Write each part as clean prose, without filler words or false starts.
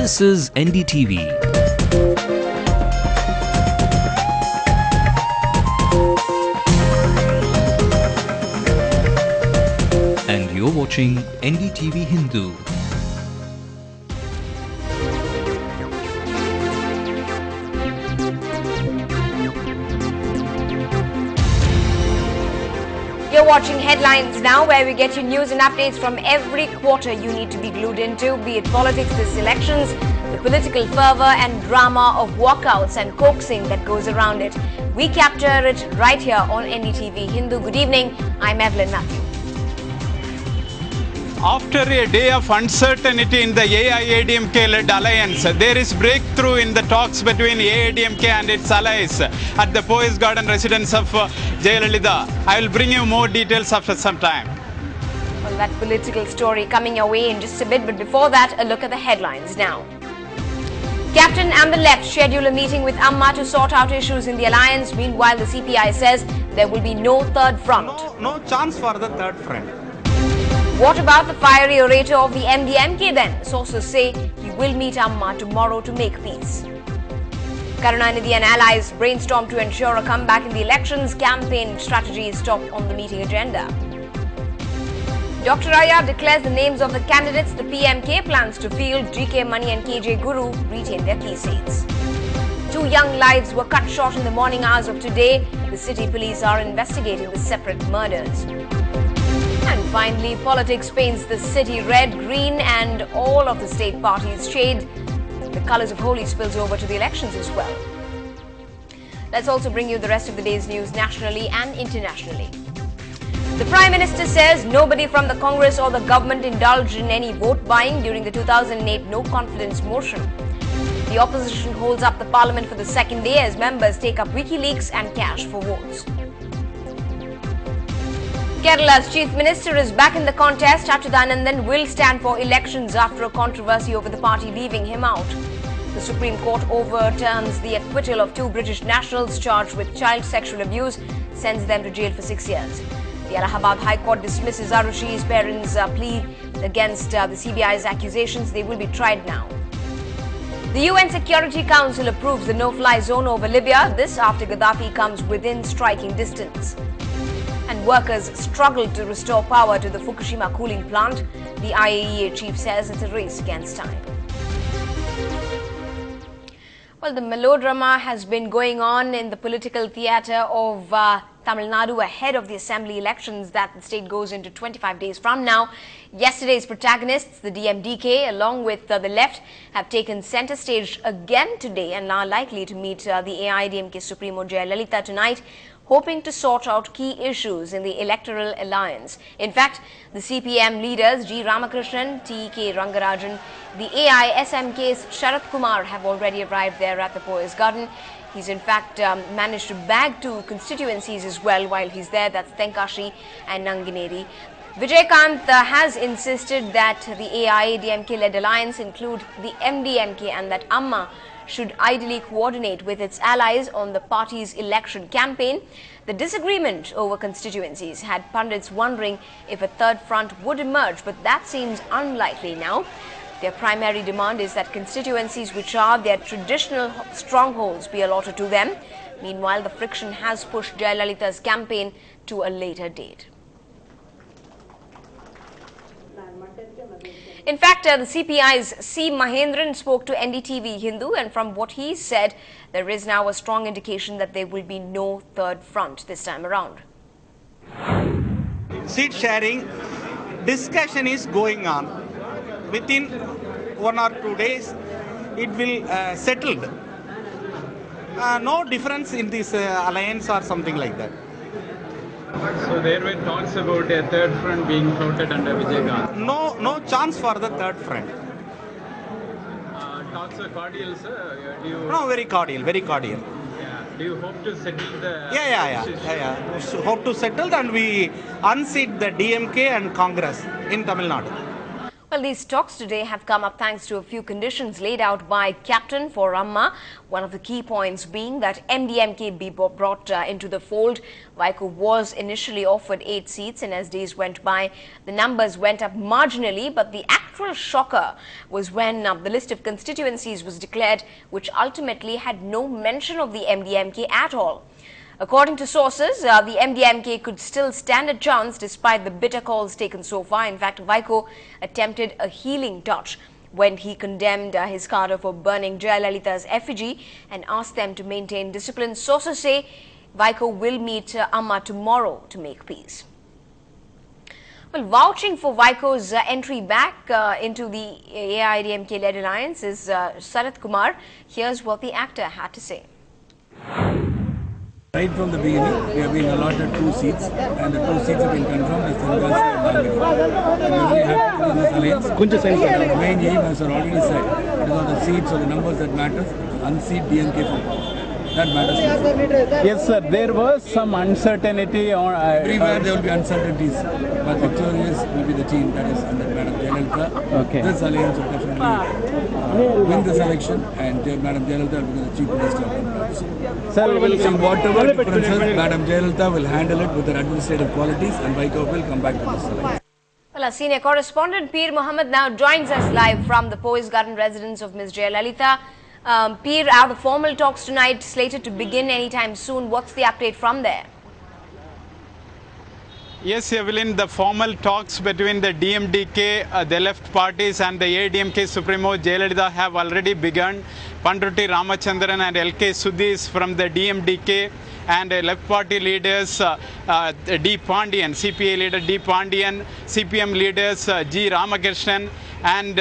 This is NDTV. And you're watching Ndtv-Hindu. You're watching Headlines Now, where we get you news and updates from every quarter you need to be glued into, be it politics, this elections, the political fervor and drama of walkouts and coaxing that goes around it. We capture it right here on Ndtv-Hindu. Good evening, I'm Evelyn Matthew. After a day of uncertainty in the AIADMK-led alliance, there is breakthrough in the talks between AIADMK and its allies at the Poise Garden residence of Jayalalitha. I will bring you more details after some time. Well, that political story coming your way in just a bit, but before that, a look at the headlines now. Captain and the left schedule a meeting with Amma to sort out issues in the alliance. Meanwhile, the CPI says there will be no third front. No chance for the third front. What about the fiery orator of the MDMK then? Sources say he will meet Amma tomorrow to make peace. Karunanidhi and allies brainstorm to ensure a comeback in the elections. Campaign strategy is top on the meeting agenda. Dr. Ayya declares the names of the candidates the PMK plans to field. GK Mani and KJ Guru retain their key seats. 2 young lives were cut short in the morning hours of today. The city police are investigating the separate murders. And finally, politics paints the city red, green and all of the state parties shade. The colours of Holi spills over to the elections as well. Let's also bring you the rest of the day's news nationally and internationally. The Prime Minister says nobody from the Congress or the government indulged in any vote buying during the 2008 no confidence motion. The opposition holds up the parliament for the second day as members take up WikiLeaks and cash for votes. Kerala's Chief Minister is back in the contest. Achyutanandan will stand for elections after a controversy over the party leaving him out. The Supreme Court overturns the acquittal of 2 British nationals charged with child sexual abuse, sends them to jail for 6 years. The Allahabad High Court dismisses Arushi's parents' plea against the CBI's accusations. They will be tried now. The UN Security Council approves the no-fly zone over Libya. This after Gaddafi comes within striking distance. And workers struggle to restore power to the Fukushima cooling plant. The IAEA chief says it's a race against time. Well, the melodrama has been going on in the political theatre of Tamil Nadu ahead of the assembly elections that the state goes into 25 days from now. Yesterday's protagonists, the DMDK, along with the left, have taken centre stage again today and are likely to meet the AIADMK Supremo Jayalalitha tonight, hoping to sort out key issues in the electoral alliance. In fact, the CPM leaders G. Ramakrishnan, T.K. Rangarajan, the AISMK's Sharat Kumar have already arrived there at the Poise Garden. He's in fact managed to bag 2 constituencies as well while he's there. That's Tenkashi and Nangineri. Vijaykanth has insisted that the AIADMK-led alliance include the MDMK and that Amma should ideally coordinate with its allies on the party's election campaign. The disagreement over constituencies had pundits wondering if a third front would emerge, but that seems unlikely now. Their primary demand is that constituencies which are their traditional strongholds be allotted to them. Meanwhile, the friction has pushed Jayalalitha's campaign to a later date. In fact, the CPI's C. Mahendran spoke to NDTV-Hindu, and from what he said, there is now a strong indication that there will be no third front this time around. Seat sharing discussion is going on. Within 1 or 2 days, it will settle. No difference in this alliance or something like that. So there were talks about a third front being floated under Vijaykanth. No chance for the third front. Talks are cordial, sir. No, very cordial, very cordial. Yeah. Do you hope to settle the... Yeah. We hope to settle and we unseat the DMK and Congress in Tamil Nadu. Well, these talks today have come up thanks to a few conditions laid out by Captain for Amma. One of the key points being that MDMK be brought into the fold. Vaiko was initially offered 8 seats, and as days went by, the numbers went up marginally. But the actual shocker was when the list of constituencies was declared, which ultimately had no mention of the MDMK at all. According to sources, the MDMK could still stand a chance despite the bitter calls taken so far. In fact, Vaiko attempted a healing touch when he condemned his cadre for burning Jayalalitha's effigy and asked them to maintain discipline. Sources say Vaiko will meet Amma tomorrow to make peace. Well, vouching for Vaiko's entry back into the AIADMK-led alliance is Sarath Kumar. Here's what the actor had to say. Right from the beginning, we have been allotted 2 seats, and the 2 seats have been confirmed as Telugu and Nagari. We are very happy with this alliance. The main aim, as I already said, it is not the seats or the numbers that matters, unseat DMK from power. That matters. Yes, sir. There was some uncertainty on. Everywhere there will be uncertainties, but victorious will be the team that is under Madam Jayalalitha. Okay. This alliance will definitely win this election, and Madam Jayalalitha will become the Chief Minister of India. Sir, we will Some whatever differences, Madam Jayalalitha will handle it with her administrative qualities, and Vaiko will come back to this alliance. Well, our senior correspondent Peer Mohammed now joins us live from the Poise Garden residence of Ms. Jayalalitha. Peer, are the formal talks tonight slated to begin anytime soon? What's the update from there? Yes, Evelyn, the formal talks between the DMDK, the left parties, and the ADMK Supremo Jayalalitha have already begun. Pandruti Ramachandran and LK Sudhis from the DMDK and left party leaders D. Pandian, CPA leader D. Pandian, CPM leaders G. Ramakrishnan and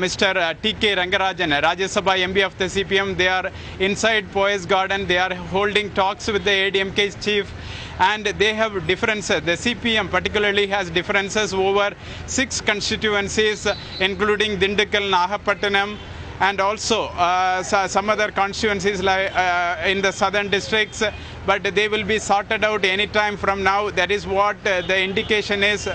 Mr. T.K. Rangarajan, Rajya Sabha MP of the CPM. They are inside Poise Garden. They are holding talks with the ADMK chief, and they have differences. The CPM particularly has differences over 6 constituencies, including Dindigul, Nagapattinam, and also some other constituencies like in the southern districts, but they will be sorted out any time from now. That is what the indication is.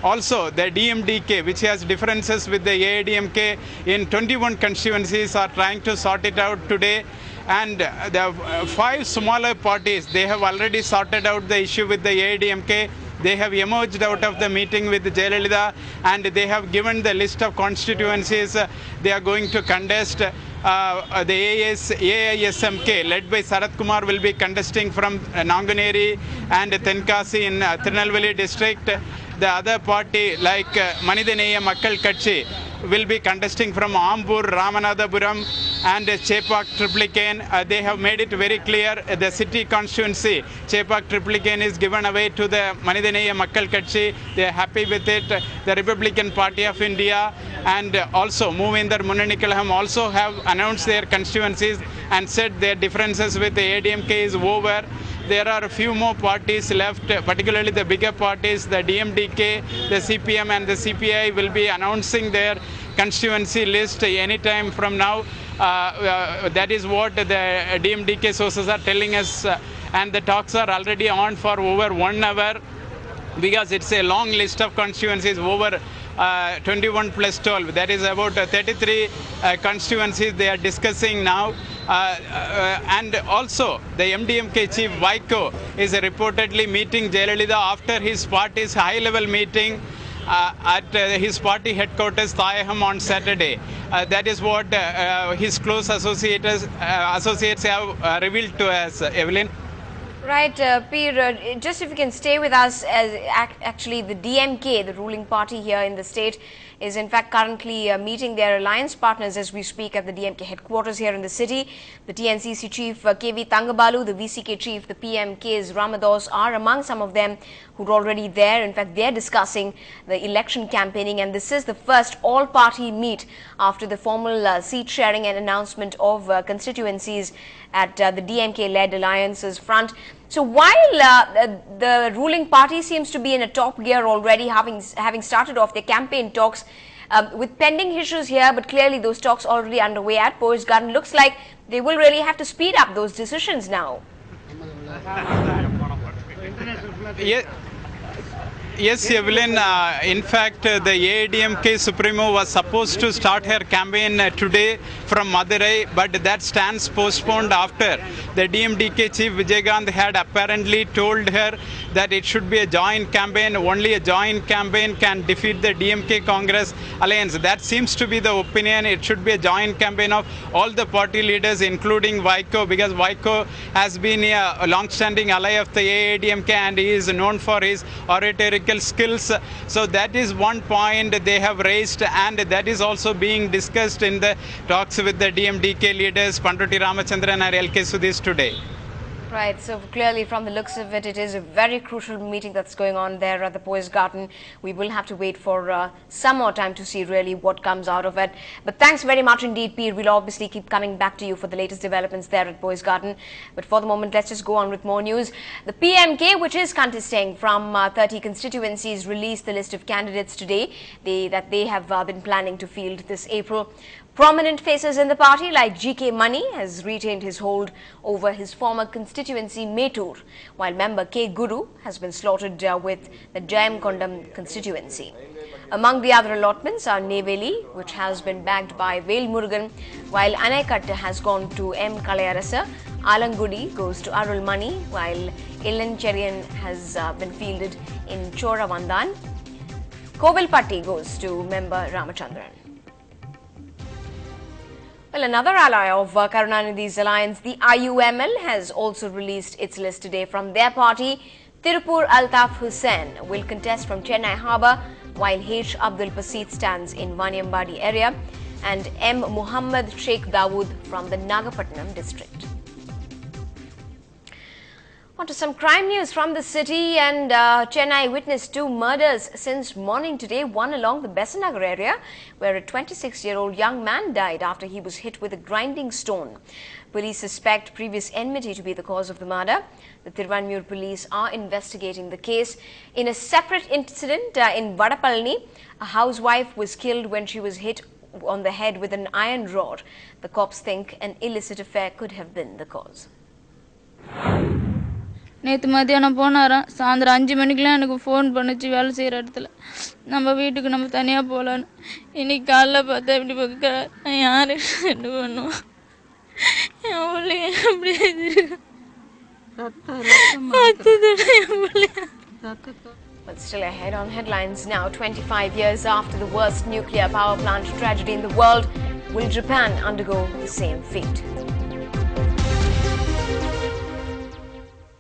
Also, the DMDK, which has differences with the AIADMK in 21 constituencies, are trying to sort it out today. And the 5 smaller parties, they have already sorted out the issue with the AIADMK. They have emerged out of the meeting with Jayalalitha, and they have given the list of constituencies they are going to contest. The AISMK, led by Sarath Kumar, will be contesting from Nanganeri and Tenkasi in Tirunelveli district. The other party, like Manidhaneyya Makkal Katchi, will be contesting from Ambur, Ramanathapuram and Chepak Triplicane. They have made it very clear the city constituency, Chepak Triplicane, is given away to the Manidhaneyya Makkal Katchi. They are happy with it. The Republican Party of India and also Movinder Munanikalam also have announced their constituencies and said their differences with the ADMK is over. There are a few more parties left, particularly the bigger parties, the DMDK, the CPM and the CPI will be announcing their constituency list anytime from now. That is what the DMDK sources are telling us, and the talks are already on for over 1 hour, because it's a long list of constituencies, over 21 plus 12. That is about 33 constituencies they are discussing now. And also, the MDMK chief Vaiko is reportedly meeting Jayalalitha after his party's high-level meeting at his party headquarters, Thayaham, on Saturday. That is what his close associates have revealed to us, Evelyn. Right, Peer, just if you can stay with us, as actually the DMK, the ruling party here in the state, is in fact currently meeting their alliance partners as we speak at the DMK headquarters here in the city. The TNCC chief KV Tangabalu, the VCK chief, the PMK's Ramados are among some of them who are already there. In fact, they are discussing the election campaigning, and this is the first all-party meet after the formal seat sharing and announcement of constituencies at the DMK-led alliances front. So while the ruling party seems to be in a top gear already, having started off their campaign talks with pending issues here, but clearly those talks already underway at Poise Garden, looks like they will really have to speed up those decisions now. Yes, Evelyn. In fact, the AIDMK Supremo was supposed to start her campaign today from Madurai, but that stands postponed after the DMDK chief Vijaykanth had apparently told her that it should be a joint campaign. Only a joint campaign can defeat the DMK Congress alliance. That seems to be the opinion. It should be a joint campaign of all the party leaders, including Vaiko, because Vaiko has been a long-standing ally of the AIDMK and he is known for his oratorical skills. So that is one point they have raised, and that is also being discussed in the talks with the DMDK leaders Panduti Ramachandran and LK Sudhish today. Right, so clearly from the looks of it, it is a very crucial meeting that's going on there at the Poise Garden. We will have to wait for some more time to see really what comes out of it. But thanks very much indeed, Peer. We'll obviously keep coming back to you for the latest developments there at Poise Garden. But for the moment, let's just go on with more news. The PMK, which is contesting from 30 constituencies, released the list of candidates today that they have been planning to field this April. Prominent faces in the party like GK Mani has retained his hold over his former constituency Metur, while member K. Guru has been slotted with the Jayamkondam constituency. Among the other allotments are Neveli, which has been backed by Vel Murugan, while Anaikatta has gone to M. Kalayarasa. Alangudi goes to Arul Mani, while Ilan Cherian has been fielded in Choravandan. Kovilpatti goes to member Ramachandran. Well, another ally of Karunanidhi's alliance, the IUML, has also released its list today. From their party, Tirupur Altaf Hussain will contest from Chennai Harbour, while H. Abdul Basit stands in Vaniambadi area, and M. Muhammad Sheikh Dawood from the Nagapattinam district. On to some crime news from the city, and Chennai witnessed 2 murders since morning today, one along the Besanagar area, where a 26-year-old young man died after he was hit with a grinding stone. Police suspect previous enmity to be the cause of the murder. The Thiruvanmiyur police are investigating the case. In a separate incident in Vadapalani, a housewife was killed when she was hit on the head with an iron rod. The cops think an illicit affair could have been the cause. நேற்று மத்தியானம் போனாராம். சாயந்தரம் 5 மணிக்கெலாம் எனக்கு phone பண்ணிச்சு வேலை செய்கிற இடத்துல. நம்ம வீட்டுக்கு நம்ம தனியாக போகலான்னு. இன்னைக்கு காலைல பார்த்தா இப்படி பார்க்குறாரு. நான் யார் என்ன பண்ணுவோம்? என் பிள்ளைங்க அப்படி But still ahead on headlines now, 25 years after the worst nuclear power plant tragedy in the world, will Japan undergo the same fate?